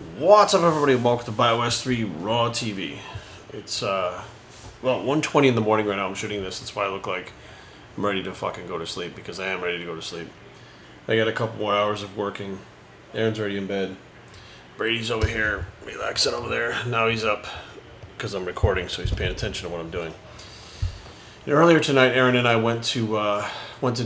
What's up, everybody? Welcome to Bios3 Raw TV. It's, 1:20 in the morning right now. I'm shooting this. That's why I look like I'm ready to fucking go to sleep, because I am ready to go to sleep. I got a couple more hours of working. Aaron's already in bed. Brady's over here, relaxing over there. Now he's up, because I'm recording, so he's paying attention to what I'm doing. Earlier tonight, Aaron and I went to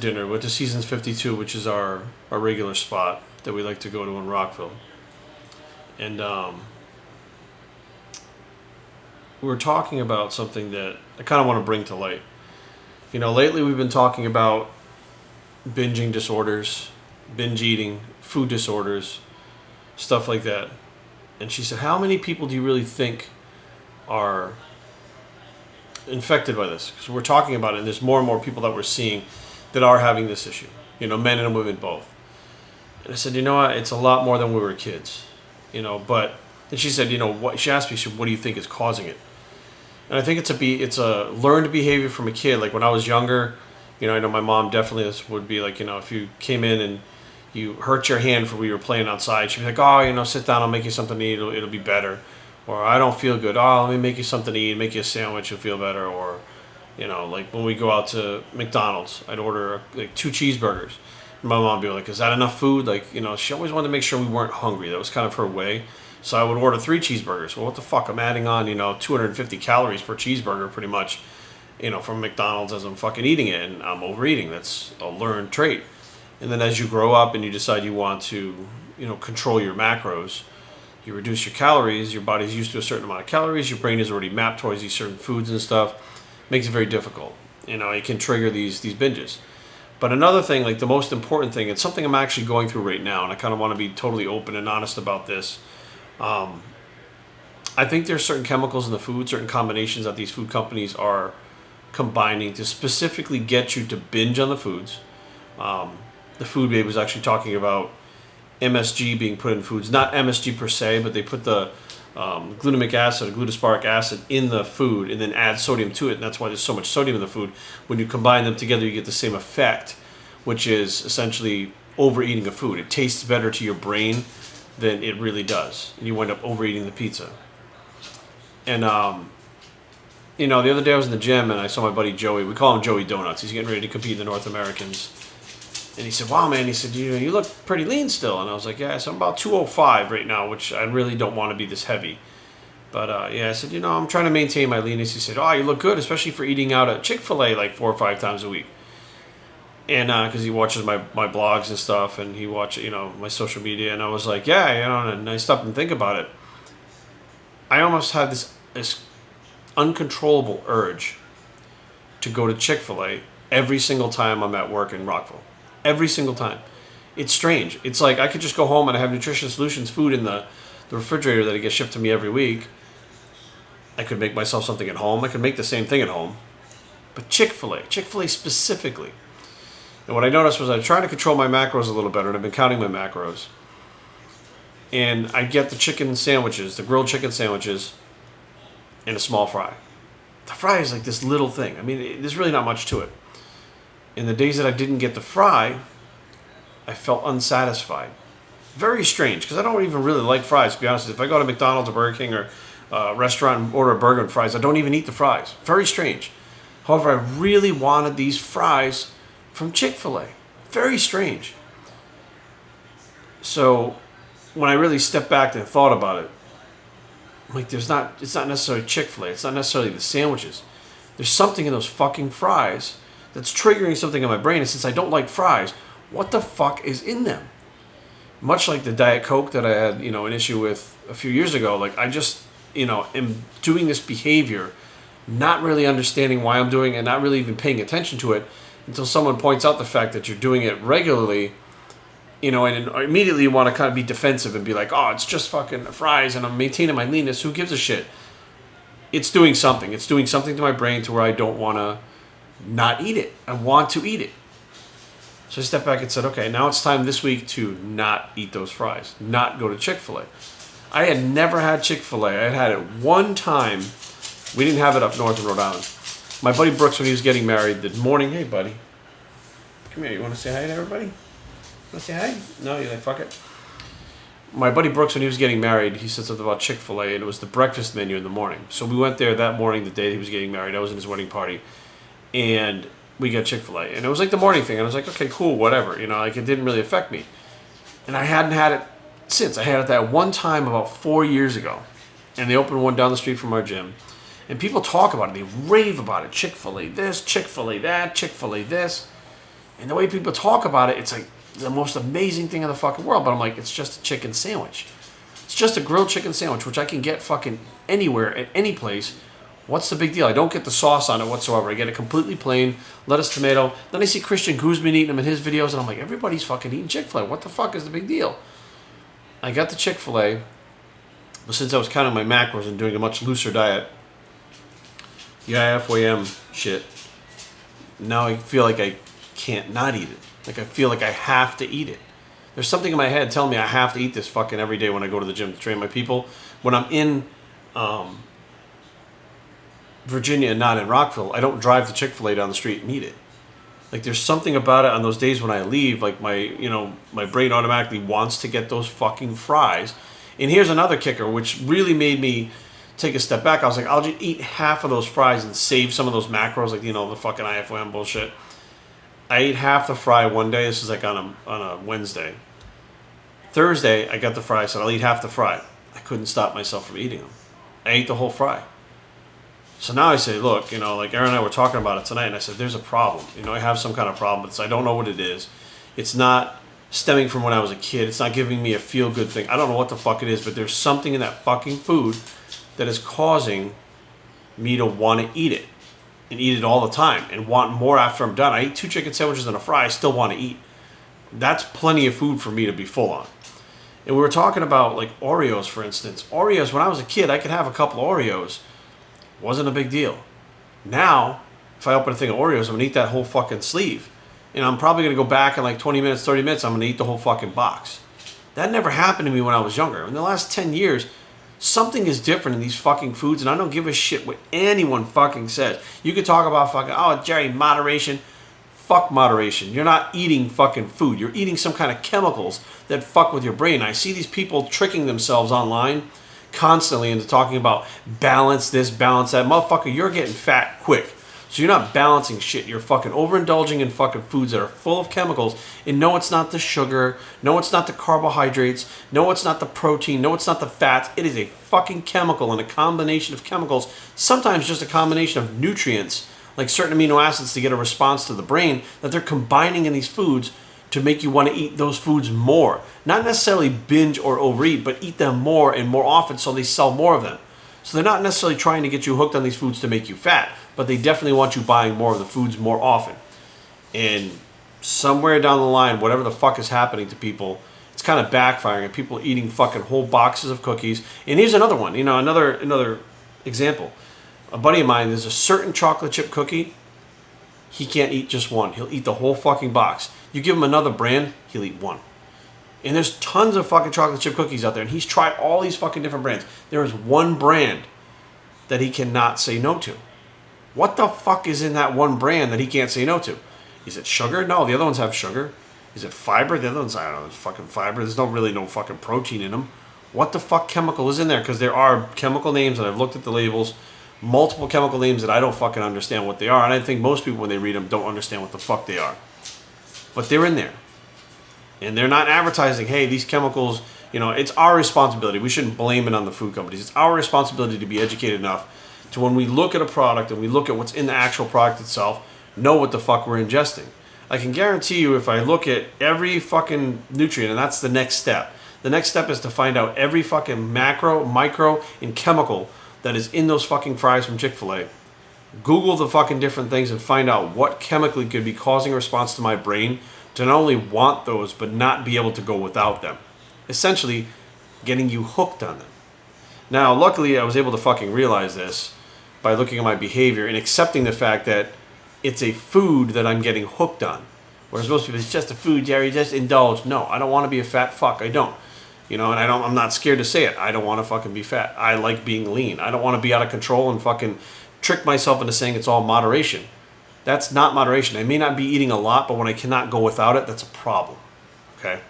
dinner. Went to Seasons 52, which is our regular spot that we like to go to in Rockville. And we were talking about something that I kind of want to bring to light. You know, lately we've been talking about binging disorders, binge eating, food disorders, stuff like that. And she said, how many people do you really think are infected by this? Because we're talking about it, and there's more and more people that we're seeing that are having this issue. You know, men and women both. And I said, you know what? It's a lot more than when we were kids. You know, and she said, you know, what? She asked me, what do you think is causing it? And I think it's a learned behavior from a kid. Like when I was younger, you know, I know my mom definitely would be like, you know, if you came in and you hurt your hand for we were playing outside, she'd be like, oh, you know, sit down, I'll make you something to eat, it'll be better. Or I don't feel good, oh, let me make you something to eat, make you a sandwich, you'll feel better. Or, you know, like when we go out to McDonald's, I'd order like 2 cheeseburgers. My mom would be like, is that enough food? Like, you know, she always wanted to make sure we weren't hungry. That was kind of her way. So I would order 3 cheeseburgers. Well, what the fuck? I'm adding on, you know, 250 calories per cheeseburger pretty much, you know, from McDonald's as I'm fucking eating it. And I'm overeating. That's a learned trait. And then as you grow up and you decide you want to, you know, control your macros, you reduce your calories, your body's used to a certain amount of calories, your brain is already mapped towards these certain foods and stuff. Makes it very difficult. You know, it can trigger these binges. But another thing, like the most important thing, it's something I'm actually going through right now, and I kind of want to be totally open and honest about this. I think there's certain chemicals in the food, certain combinations that these food companies are combining to specifically get you to binge on the foods. The Food Babe was actually talking about MSG being put in foods, not MSG per se, but they put the glutamic acid, glutasporic acid in the food and then add sodium to it, and that's why there's so much sodium in the food. When you combine them together, you get the same effect, which is essentially overeating a food. It tastes better to your brain than it really does, and you wind up overeating the pizza. And you know, the other day I was in the gym and I saw my buddy Joey. We call him Joey Donuts. He's getting ready to compete in the North Americans. And he said, wow, man, he said, you look pretty lean still. And I was like, yeah, so I'm about 205 right now, which I really don't want to be this heavy. But, yeah, I said, you know, I'm trying to maintain my leanness. He said, oh, you look good, especially for eating out at Chick-fil-A like 4 or 5 times a week. And because he watches my blogs and stuff, and he watches, you know, my social media. And I was like, yeah, you know, and I stopped and think about it. I almost had this uncontrollable urge to go to Chick-fil-A every single time I'm at work in Rockville. Every single time. It's strange. It's like I could just go home and I have Nutrition Solutions food in the refrigerator that it gets shipped to me every week. I could make myself something at home. I could make the same thing at home. But Chick-fil-A specifically. And what I noticed was I was trying to control my macros a little better, and I've been counting my macros. And I get the chicken sandwiches, the grilled chicken sandwiches, and a small fry. The fry is like this little thing. I mean, there's really not much to it. In the days that I didn't get the fry, I felt unsatisfied. Very strange, because I don't even really like fries, to be honest. If I go to McDonald's or Burger King or a restaurant and order a burger and fries, I don't even eat the fries. Very strange. However, I really wanted these fries from Chick-fil-A. Very strange. So when I really stepped back and thought about it, I'm like, it's not necessarily Chick-fil-A. It's not necessarily the sandwiches. There's something in those fucking fries that's triggering something in my brain. And since I don't like fries, what the fuck is in them? Much like the Diet Coke that I had, you know, an issue with a few years ago. Like, I just, you know, am doing this behavior, not really understanding why I'm doing it, and not really even paying attention to it until someone points out the fact that you're doing it regularly, you know, and immediately you want to kind of be defensive and be like, oh, it's just fucking fries and I'm maintaining my leanness. Who gives a shit? It's doing something. It's doing something to my brain to where I don't want to not eat it. I want to eat it. So I stepped back and said, okay, now it's time this week to not eat those fries, not go to Chick-fil-A. I had never had Chick-fil-A. I had it one time. We didn't have it up north in Rhode Island. My buddy Brooks, when he was getting married, the morning, hey buddy, come here, you want to say hi to everybody? Want to say hi? No, you're like, fuck it. my buddy Brooks, when he was getting married, he said something about Chick-fil-A, and it was the breakfast menu in the morning. So we went there that morning, the day he was getting married. I was in his wedding party, and we got Chick-fil-A. And it was like the morning thing, and I was like, okay, cool, whatever. You know, like it didn't really affect me. And I hadn't had it since. I had it that one time about 4 years ago, and they opened one down the street from our gym. And people talk about it. They rave about it. Chick-fil-A this, Chick-fil-A that, Chick-fil-A this. And the way people talk about it, it's like the most amazing thing in the fucking world. But I'm like, it's just a chicken sandwich. It's just a grilled chicken sandwich, which I can get fucking anywhere, at any place. What's the big deal? I don't get the sauce on it whatsoever. I get it completely plain, lettuce, tomato. Then I see Christian Guzman eating them in his videos, and I'm like, everybody's fucking eating Chick-fil-A. What the fuck is the big deal? I got the Chick-fil-A, but since I was counting my macros and doing a much looser diet, FYM shit, now I feel like I can't not eat it. Like I feel like I have to eat it. There's something in my head telling me I have to eat this fucking every day when I go to the gym to train my people. When I'm in Virginia and not in Rockville, I don't drive to Chick-fil-A down the street and eat it. Like there's something about it on those days when I leave, like my brain automatically wants to get those fucking fries. And here's another kicker, which really made me take a step back. I was like, I'll just eat half of those fries and save some of those macros, like the fucking IFOM bullshit. I ate half the fry one day. This is like on a Wednesday. Thursday, I got the fry. I said, I'll eat half the fry. I couldn't stop myself from eating them. I ate the whole fry. So now I say, look, like Aaron and I were talking about it tonight, and I said, there's a problem. I have some kind of problem, but I don't know what it is. It's not stemming from when I was a kid. It's not giving me a feel-good thing. I don't know what the fuck it is, but there's something in that fucking food that is causing me to want to eat it. And eat it all the time and want more after I'm done. I eat 2 chicken sandwiches and a fry, I still want to eat. That's plenty of food for me to be full on. And we were talking about like Oreos, for instance. Oreos, when I was a kid, I could have a couple of Oreos. Wasn't a big deal. Now, if I open a thing of Oreos, I'm going to eat that whole fucking sleeve. And I'm probably going to go back in like 20 minutes, 30 minutes, I'm going to eat the whole fucking box. That never happened to me when I was younger. In the last 10 years, something is different in these fucking foods, and I don't give a shit what anyone fucking says. You could talk about fucking, oh, Jerry, moderation. Fuck moderation. You're not eating fucking food. You're eating some kind of chemicals that fuck with your brain. I see these people tricking themselves online constantly into talking about balance this, balance that. Motherfucker, you're getting fat quick. So you're not balancing shit. You're fucking overindulging in fucking foods that are full of chemicals. And no, it's not the sugar. No, it's not the carbohydrates. No, it's not the protein. No, it's not the fats. It is a fucking chemical and a combination of chemicals. Sometimes just a combination of nutrients, like certain amino acids to get a response to the brain, that they're combining in these foods to make you want to eat those foods more. Not necessarily binge or overeat, but eat them more and more often so they sell more of them. So they're not necessarily trying to get you hooked on these foods to make you fat, but they definitely want you buying more of the foods more often. And somewhere down the line, whatever the fuck is happening to people, it's kind of backfiring, and people eating fucking whole boxes of cookies. And here's another one, another example. A buddy of mine, there's a certain chocolate chip cookie, he can't eat just one. He'll eat the whole fucking box. You give him another brand, he'll eat one. And there's tons of fucking chocolate chip cookies out there, and he's tried all these fucking different brands. There is one brand that he cannot say no to. What the fuck is in that one brand that he can't say no to? Is it sugar? No, the other ones have sugar. Is it fiber? The other ones, I don't know, it's fucking fiber. There's really no fucking protein in them. What the fuck chemical is in there? Because there are chemical names, and I've looked at the labels, multiple chemical names that I don't fucking understand what they are. And I think most people, when they read them, don't understand what the fuck they are. But they're in there. And they're not advertising, hey, these chemicals, it's our responsibility. We shouldn't blame it on the food companies. It's our responsibility to be educated enough to, when we look at a product and we look at what's in the actual product itself, know what the fuck we're ingesting. I can guarantee you, if I look at every fucking nutrient, and that's the next step. The next step is to find out every fucking macro, micro, and chemical that is in those fucking fries from Chick-fil-A. Google the fucking different things and find out what chemically could be causing a response to my brain to not only want those, but not be able to go without them. Essentially, getting you hooked on them. Now, luckily, I was able to fucking realize this by looking at my behavior and accepting the fact that it's a food that I'm getting hooked on. Whereas most people, it's just a food, Jerry, just indulge. No, I don't want to be a fat fuck. I don't. And I'm not scared to say it. I don't want to fucking be fat. I like being lean. I don't want to be out of control and fucking trick myself into saying it's all moderation. That's not moderation. I may not be eating a lot, but when I cannot go without it, that's a problem. Okay?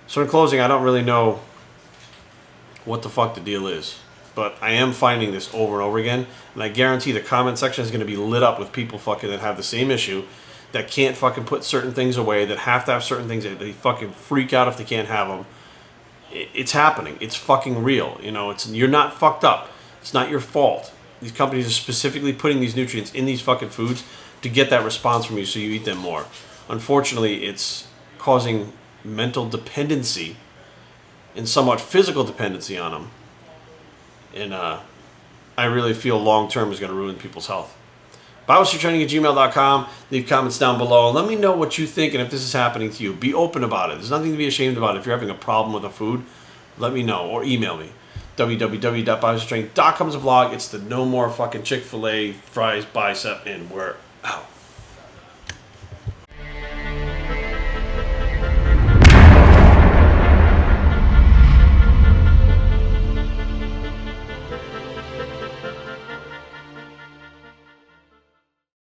So in closing, I don't really know what the fuck the deal is, but I am finding this over and over again, and I guarantee the comment section is going to be lit up with people fucking that have the same issue, that can't fucking put certain things away, that have to have certain things, that they fucking freak out if they can't have them. It's happening. It's fucking real. You know, you're not fucked up. It's not your fault. These companies are specifically putting these nutrients in these fucking foods to get that response from you so you eat them more. Unfortunately, it's causing mental dependency and somewhat physical dependency on them. And I really feel long term is going to ruin people's health. Bios3training@gmail.com. Leave comments down below. Let me know what you think and if this is happening to you. Be open about it. There's nothing to be ashamed about. If you're having a problem with a food, let me know or email me. www.bios3training.com is a blog. It's the no more fucking Chick-fil-A fries bicep, and we're out.